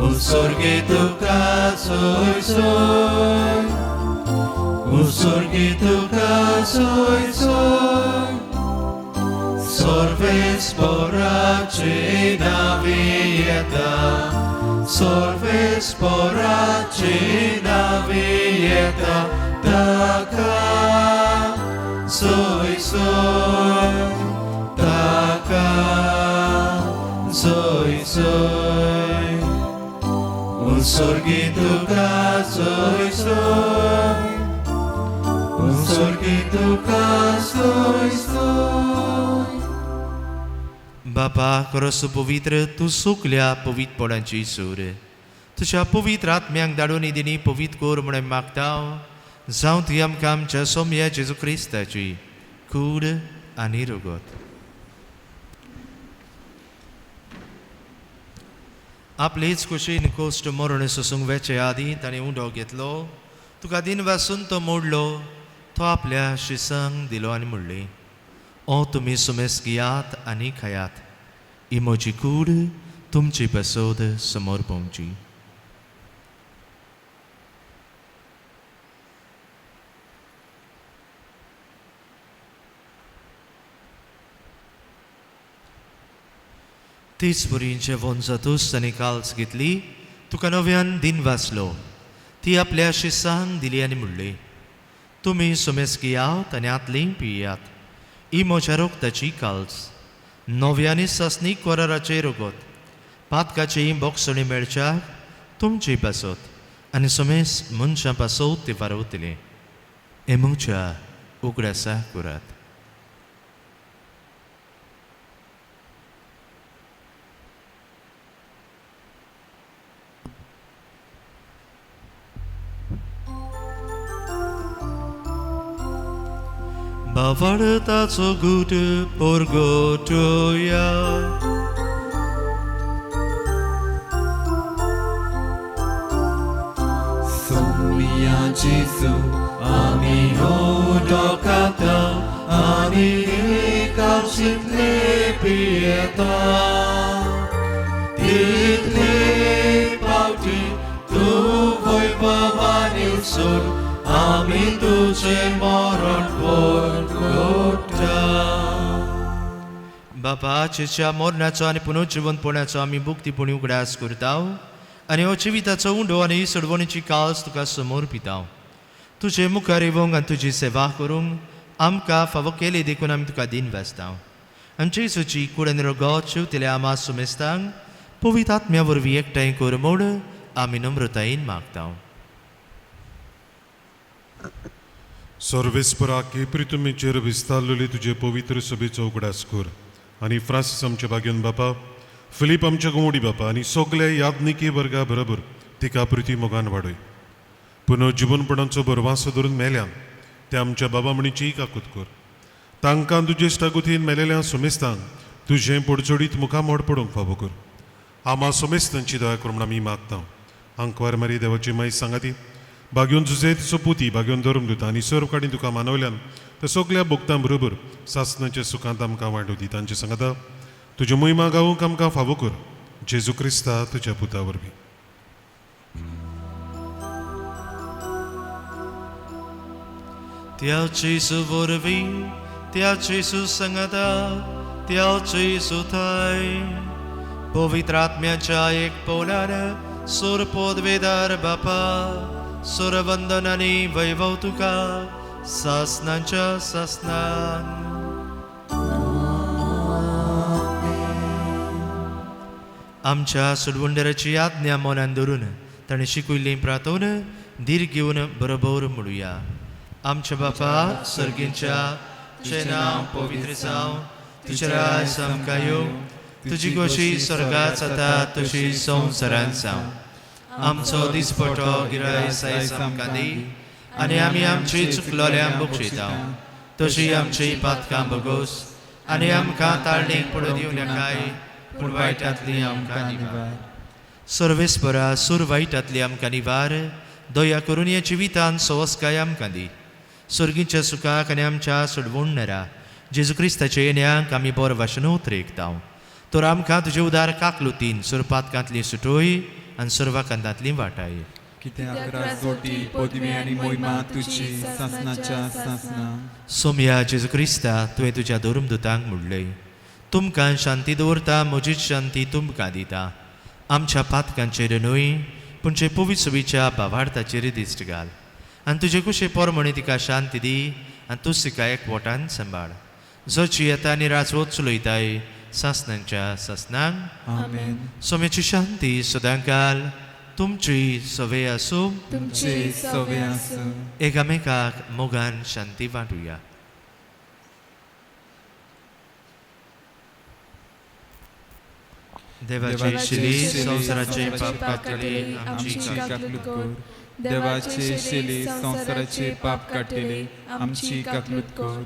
उत्सर्गे तुका सोय सोय उत्सर्गे तुका सोय सोय सर्वेस्पराचे नावे येता सर्वेस्पराचे नावे येता ताका सोय सोय ताका सोय सोय उत्सर्गी तुका सोय सोय उत्सर्गी तुका सोय सोय बापा खरोस पवित्र तूं सुकल्या पवित्रपणाची सूर तुज्या पवित्र आत्म्यांक धाडून दिनी पवित्र कोर म्हणून मागता जावं ती आमकां आमच्या सोम्या जेजू क्रिस्ताची कूड आनी रगत आपलीच कुशीन कोश्ट मरण सोसूंक वेचे आदी ताणें उंडो घेतलो तुका दिन वासून तो मोडलो तो आपल्या शिसांक दिलो आनी म्हणलें ओ तुमी सुमेस घेयात आनी खायात ही म्हजी कूड तुमची बसोद समोर पोवची तीच पुरीं जेवण जातूच ताणें काल्स घेतली तुका नव्यान दिन वाचलो ती आपल्या शिसांक दिली आनी म्हणली तुमी सुमेस घेयात आनी आतलीं पियात ही म्हज्या रोगताची काल्स नव्यानी ससनीक कोराराचे रगत पातकाची बोगसणी मेळच्याक तुमची बसत आनी सुमेस मनशां पासत ते वारवतले हे म्हज्या उगडासा करात Bavartaco gute porgotoja Somia Jesu Ami hodokata Ami kausitle pieta Title pauti Tu voi bavani sur Ami tuझे मरण बापा आजच्या मरणाचो आनी पुनर्जीवनपणाचो आमी भुक्तीपणी उगडास करताव आनी हो जिविताचो उंडो आनी सोडवणीची काल्स तुका समोर पिताव तुजे मुखार येवंक आनी तुजी सेवा करूंक आमकां फावो केले देखून आमी तुका दिन वाचताव आनी जेजूची कूड आनी रगत शिवतले आमा सुमेस्तांक पवित्र आत्म्या वरवीं एकठांय कर म्हूण आमी नम्रतायेन मागताव सर्वेस्परा केपरी तुमी चेर विस्तारलेली तुजे पवित्र सभेचो उगडास कर आनी फ्रांसीस आमच्या भाग्यन बापा फिलीप आमच्या गोमोडी बापा आनी सगळे यादनिकी वर्गा बरोबर तिका प्रिती मोगान वाडय पुनर्जीवनपणाचो बरवासो धरून मेल्यान ते आमच्या बाबा म्हणीची काकूत कर. तांकां तुजे इश्टागुथीन मेलेल्या सोमेस्तांक तुजें पडचडीत मुखार मोड पडूंक फावो कर. आमा सोमेस्तांची दया करून आमी मागता. आंकवार मारी देवाची माई सांगाती भाग्योन जुजे तिचो पुती भाग्योन धरून दिता आनी सर्व काडी तुका मानवल्यान त्या सगल्या भक्तां बरोबर सासणाच्या सुखांत आमकां वांटो दी. तांचे सांगता तुज्या मोहिमा गावूंक आमकां फावो कर. जेजू क्रिस्ता तुज्या पुता वरवीं. Tialci su vorvi, tialci su sangata, tialci su tai. Povitratmyacha ek polana, sur podvedar bapa, sur vandanani vaivautuka, sasnancha sasnan. आमच्या सुडवंडराची आज्ञा मनान धरून ताणें शिकयल्ली प्रार्थोन धीर घेवन बरोबर म्हणुया. आमच्या बापा सर्गींच्या तुजें नांव पवित्र जावं, तुजें राज आमकां येवं, तुजी कशी स्वर्गांत जाता तशी संवसारांत जावं. आमचो दिसपटो गिरायस आयज आमकां दी आनी आमी आमची चुकलोल्यांक बक्षिता तशी आमची पातकां बगोस आनी आमकां ताळणेक पडूं दिवं नाकाय पूण वायटांतली आमकां निवार. सर्वेस्परा सूर वायटांतली आमकां निवार. दया करून ह्या जिवितांत सवस्काय आमकां दी. सर्गीच्या सुखाक आनी आमच्या सोडवणरा जेजू क्रिस्ताच्या येण्याक आमी बरो भाशेन उतरेकता. तर आमकां तुजे उदार काकलुतीन सुरपातकांतली सुटोय आनी सर्वाकांतांतली वाटाय. कित्याक राजवटी पदवी आनी मोहिमा तुजी सासणाच्या सासना. सोम्या जेजू क्रिस्ता तुवें तुज्या धर्मदुतांक म्हणलय तुमकां शांती दवरता, म्हजीच शांती तुमकां दिता. आमच्या पातकांचेर न्हय पूण जे पवित्रविच्या भावार्थाचेर दिश्ट घाल आनी तुजे कुशे पोरमणी तिका शांती दी आनी तूं तिका एकवटान सांबाळ. जो जियेता आनी राजवत चलयताय सासणांच्या सासनांक. आमेन. सोम्याची शांती सदांकाल तुमची सवे आसूं. तुमचे सवे आसूं. एकामेकाक मोगान शांती वांटुया. देवाचे शिली संवसाराचे पाप काडटले आमची काकलूत कर. देवाचे शेले संवसाराचे पाप काडटले आमची काकलूत कर.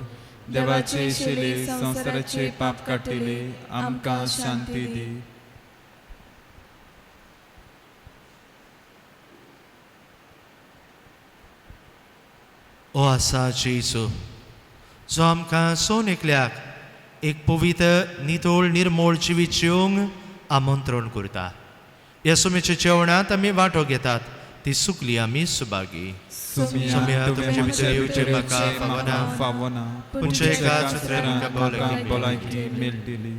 देवाचे शेले संवसाराचे पाप काडटले आमकां शांती दी. ओ आसा जेजू जो आमकां सोन एकल्याक एक पवित्र नितोळ निर्मोळ जिवीत जिवंक आमंत्रण करता. ह्या सोम्याच्या जेवणांत आमी वांटो घेतात ती सुकली आमी सुभागी. सोम्या तुमचे भितर येवचे म्हाका फावना पूण एका सुत्रान म्हाका भलायकी मेळटली.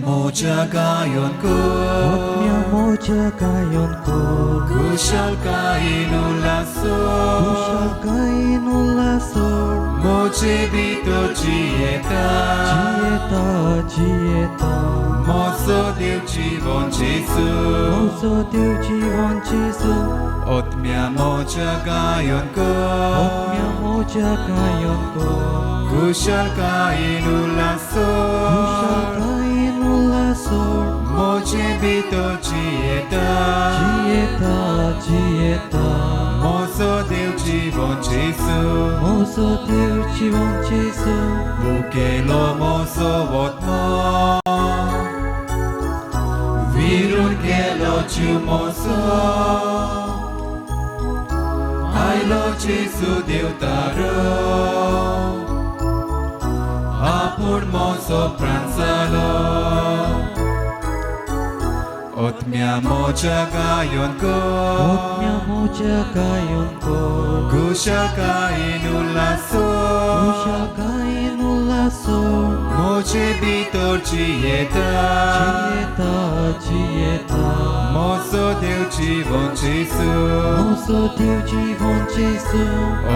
Moja gayon ko, moja gayon ko, kushal kainul lasor, kushal kainul lasor, moje bito jieta, jieta, jieta, mozo Dev Jivon Jesu, mozo Dev Jivon Jesu, otmia moja gayon ko, otmia moja gayon ko, kushal kainul lasor, kushal kainul lasor, moje bito jieta, jieta, jieta, mozo Dev Jivon Jesu, mozo Dev Jivon Jesu, bukelo mozo otmo, virun kelo chumoso, ailo Jesu Dev taro, apur mozo pransalo, otmia moja gayon ko, otmia moja gayon ko, kushal kainul lasor, kushal kainul lasor, moje bitor jieta, jieta, jieta, mozo Dev żywą Jezu. Mozo Dieu von Jesu.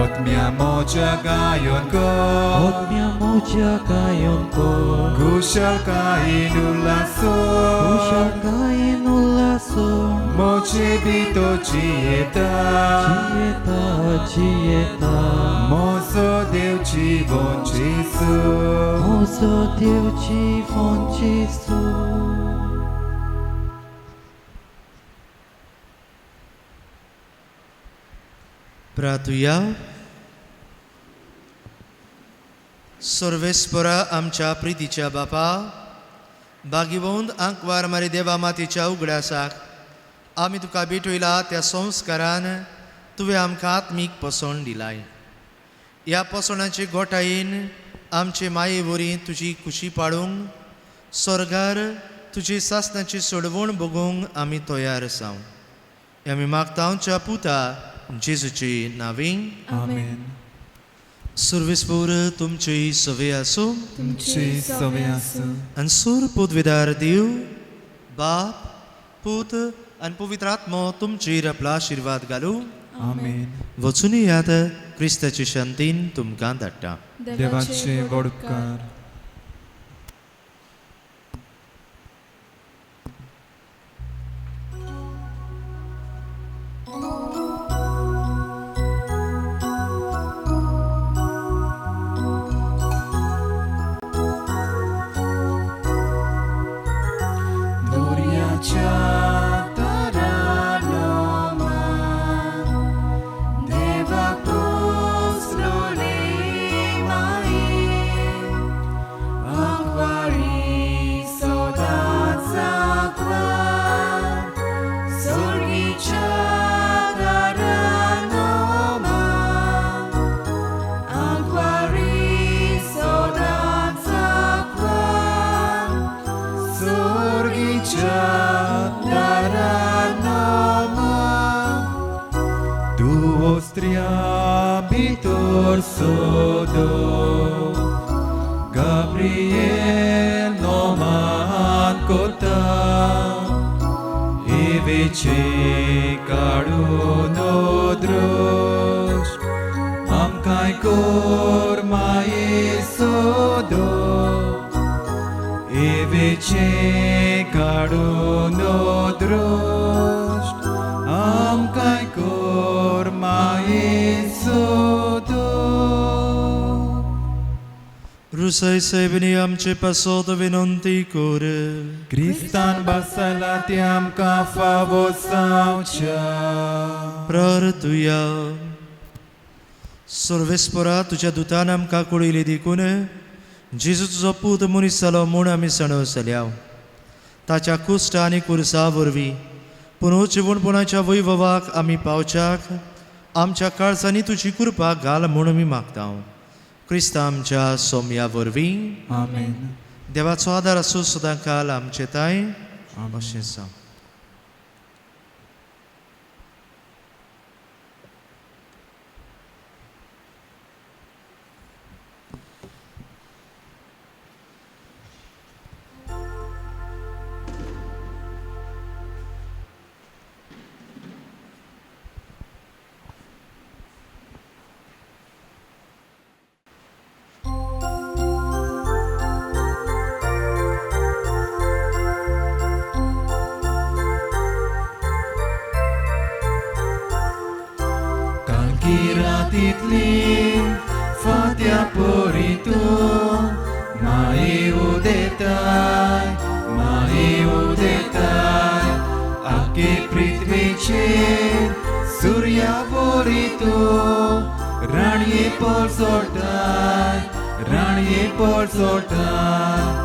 Otmiamo jagayon ko. Otmiamo jagayon ko. Gushal kainulaso. Ushal kainulaso. Moche bito chieta. Chieta. Mozo Deus żywą Jezu. Mozo Dieu von Jesu. प्रार्थूया. सर्वेस्परा आमच्या प्रितीच्या बापा, भाग्यवंत आंकवार मारी देवा मातेच्या उगडासाक आमी तुका भेटयला त्या संस्कारान तुवें आमकां आत्मीक पसण दिलाय. ह्या पसणाचे गोठायेन आमचे माये वरी तुजी खुशी पाळूंक स्वर्गार तुजी सासणाची सोडवण बगूंक आमी तयार आसां. आमी मागता आमच्या पुता जेजूची नांवें. Amen. सर्वेस्पर तुमची सवे आसूं. तुमची सवय आसूं. आनी सूर पदवीदार देव बाप पूत आनी पवित्र आत्मो तुमचेर आपलो आशिर्वाद घालूं. Amen. वचून येयात क्रिस्ताची शांतीन तुमकां धाडटा. देवाचे व्हड उपकार. Abitur sodo Gabriel noman kota Evice karuno drosh Amkai kor mae sodo Evice karuno drosh Amkai kor mae Rusai sebni amche pasod vinonti kore. Cristan basala tiam ca favosaucia. प्रार्थूया. सर्वेस्परा तुझ्या दुतान आमकां कळयली देखून जेजू तुजो पूत मनीस जालो म्हूण आमी सणसल्या. ताच्या कुश्ट आनी कुरसा वरवीं पुनर्जीवनपणाच्या वैभवाक आमी पावच्याक आमच्या काळजांनी तुजी कृपा घाल म्हूण आमी मागता. क्रिस्ता आमच्या सोम्या वरवीं. Amen. देवाचो आदार आसूं सदां काल आमचे ताय. अशें जावं. Kiratitli fatia porito mai udetai Ake prithviche surya porito Raniye por soltai